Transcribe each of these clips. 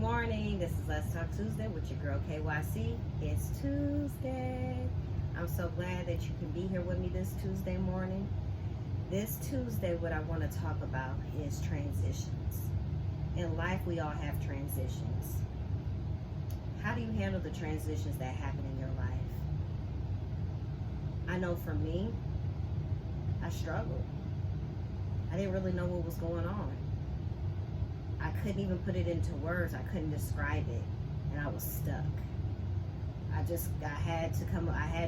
morning. This is Let's Talk Tuesday with your girl KYC. It's Tuesday. I'm so glad that you can be here with me this Tuesday morning. This Tuesday, what I want to talk about is transitions. In life, we all have transitions. How do you handle the transitions that happen in your life? I know for me, I struggled. I didn't really know what was going on. I couldn't even put it into words. I couldn't describe it, and I was stuck. I had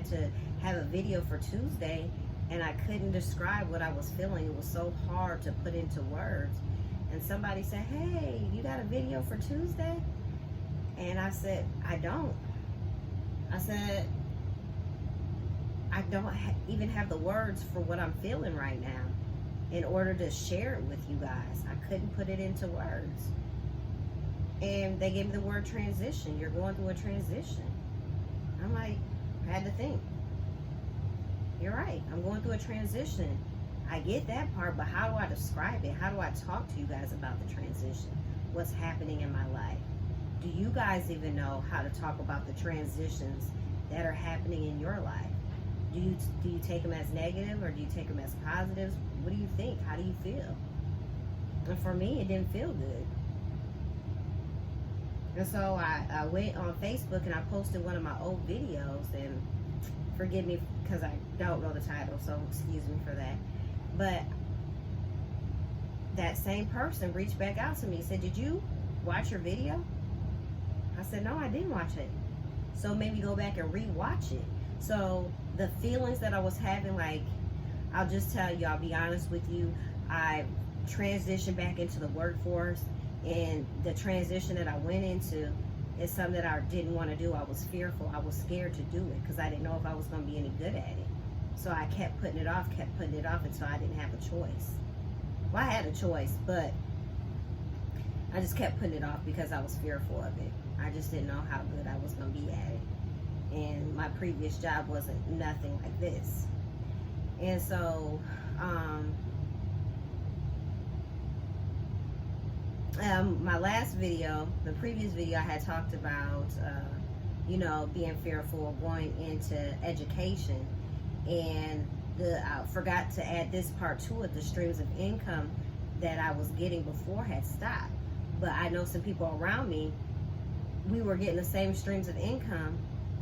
to have a video for Tuesday, and I couldn't describe what I was feeling. It was so hard to put into words. And somebody said, "Hey, you got a video for Tuesday?" And I said, "I don't." I said, "I don't even have the words for what I'm feeling right now in order to share it with you guys. I couldn't put it into words." And they gave me the word transition. You're going through a transition. I'm like, I had to think. You're right. I'm going through a transition. I get that part, but how do I describe it? How do I talk to you guys about the transition? What's happening in my life? Do you guys even know how to talk about the transitions that are happening in your life? Do you take them as negative, or do you take them as positives? What do you think? How do you feel? And for me, it didn't feel good. And so I went on Facebook and I posted one of my old videos, and forgive me because I don't know the title, so excuse me for that. But that same person reached back out to me and said, "Did you watch your video?" I said, "No, I didn't watch it." So it made me go back and re-watch it. So the feelings that I was having, like, I'll just tell you, I'll be honest with you, I transitioned back into the workforce, and the transition that I went into is something that I didn't want to do. I was fearful. I was scared to do it because I didn't know if I was going to be any good at it. So I kept putting it off, until I didn't have a choice. Well, I had a choice, but I just kept putting it off because I was fearful of it. I just didn't know how good I was going to be at it. And my previous job wasn't nothing like this. And so, my last video, the previous video, I had talked about, being fearful of going into education. And I forgot to add this part to it. The streams of income that I was getting before had stopped. But I know some people around me, we were getting the same streams of income.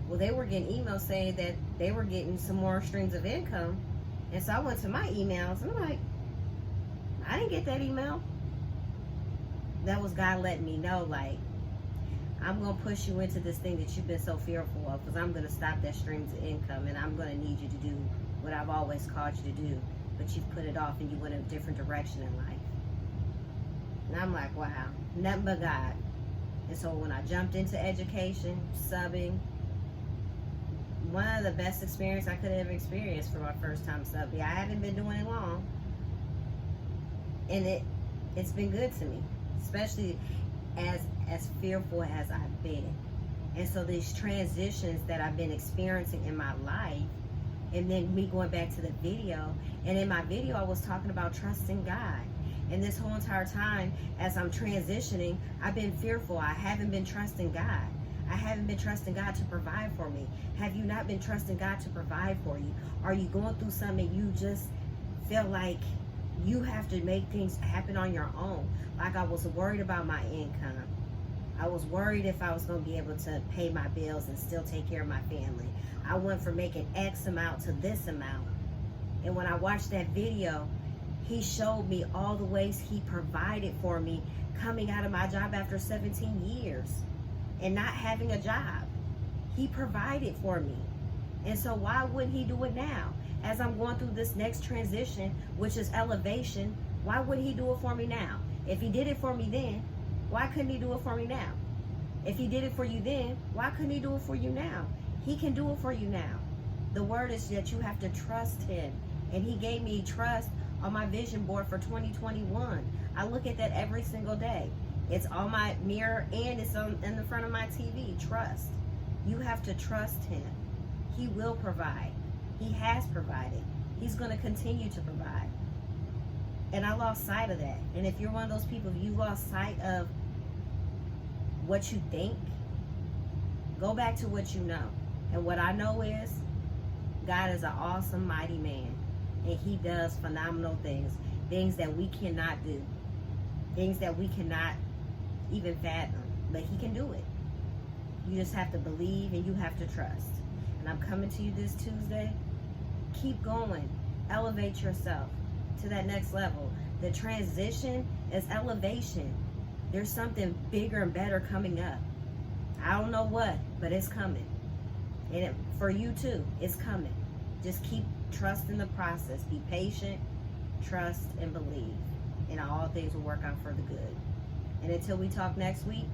Well, they were getting emails saying that they were getting some more streams of income. And so I went to my emails, and I'm like, I didn't get that email. That was God letting me know, like, I'm going to push you into this thing that you've been so fearful of, because I'm going to stop that streams of income, and I'm going to need you to do what I've always called you to do. But you've put it off, and you went a different direction in life. And I'm like, wow, nothing but God. And so when I jumped into education, subbing, one of the best experiences I could have experienced for my first time subbing. I haven't been doing it long, and it's been good to me, especially as fearful as I've been. And so these transitions that I've been experiencing in my life, and then me going back to the video, and in my video I was talking about trusting God. And this whole entire time as I'm transitioning, I've been fearful. I haven't been trusting God. I haven't been trusting God to provide for me. Have you not been trusting God to provide for you? Are you going through something you just feel like you have to make things happen on your own? Like, I was worried about my income. I was worried if I was going to be able to pay my bills and still take care of my family. I went from making X amount to this amount. And when I watched that video, he showed me all the ways he provided for me coming out of my job after 17 years. And not having a job. He provided for me. And so why wouldn't he do it now? As I'm going through this next transition, which is elevation, why wouldn't he do it for me now? If he did it for me then, why couldn't he do it for me now? If he did it for you then, why couldn't he do it for you now? He can do it for you now. The word is that you have to trust him. And he gave me trust on my vision board for 2021. I look at that every single day. It's on my mirror, and it's in the front of my TV. Trust. You have to trust him. He will provide. He has provided. He's going to continue to provide. And I lost sight of that. And if you're one of those people, you lost sight of what you think. Go back to what you know. And what I know is God is an awesome, mighty man. And he does phenomenal things. Things that we cannot do. Things that we cannot even fathom. But he can do it. You just have to believe and you have to trust. And I'm coming to you this Tuesday. Keep going. Elevate yourself to that next level. The transition is elevation. There's something bigger and better coming up. I don't know what, but it's coming. And for you too, it's coming. Just keep trusting the process. Be patient, trust, and believe. And all things will work out for the good. And until we talk next week,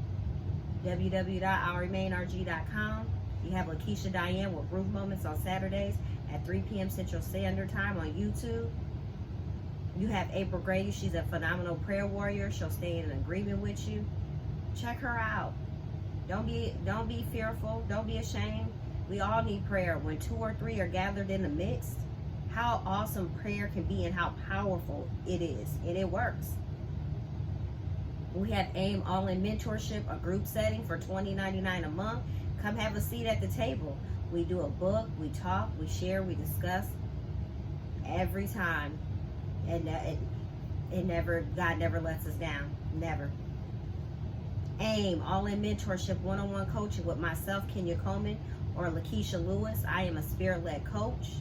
www.I'llRemainRG.com. You have Lakeisha Diane with Groove Moments on Saturdays at 3 p.m. Central Standard Time on YouTube. You have April Grady. She's a phenomenal prayer warrior. She'll stay in agreement with you. Check her out. Don't be fearful. Don't be ashamed. We all need prayer. When 2 or 3 are gathered in the midst, how awesome prayer can be and how powerful it is. And it works. We have AIM All-In Mentorship, a group setting for $20.99 a month. Come have a seat at the table. We do a book, we talk, we share, we discuss every time. And God never lets us down. Never. AIM All-In Mentorship, one-on-one coaching with myself, Kenya Coleman, or Lakeisha Lewis. I am a spirit-led coach.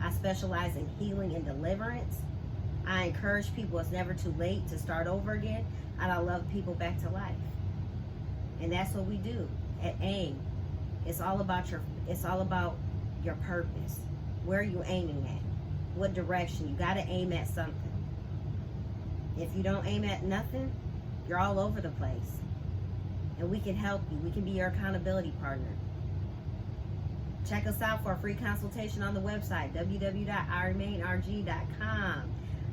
I specialize in healing and deliverance. I encourage people it's never too late to start over again. And I love people back to life. And that's what we do at AIM. It's all about your purpose. Where are you aiming at? What direction? You got to aim at something. If you don't aim at nothing, you're all over the place. And we can help you. We can be your accountability partner. Check us out for a free consultation on the website, www.I'llRemainRG.com.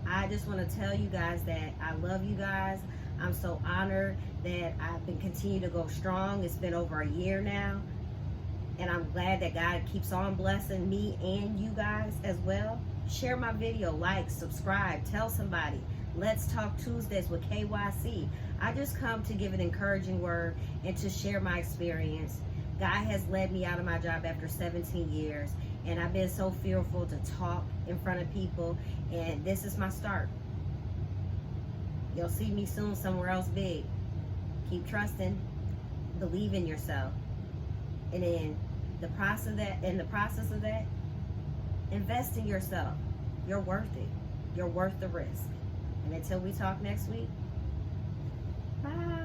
I just want to tell you guys that I love you guys. I'm so honored that I've been continuing to go strong. It's been over a year now. And I'm glad that God keeps on blessing me and you guys as well. Share my video, like, subscribe, tell somebody. Let's Talk Tuesdays with KYC. I just come to give an encouraging word and to share my experience. God has led me out of my job after 17 years. And I've been so fearful to talk in front of people. And this is my start. You'll see me soon somewhere else big. Keep trusting. Believe in yourself. And in the process of that, invest in yourself. You're worth it. You're worth the risk. And until we talk next week, bye.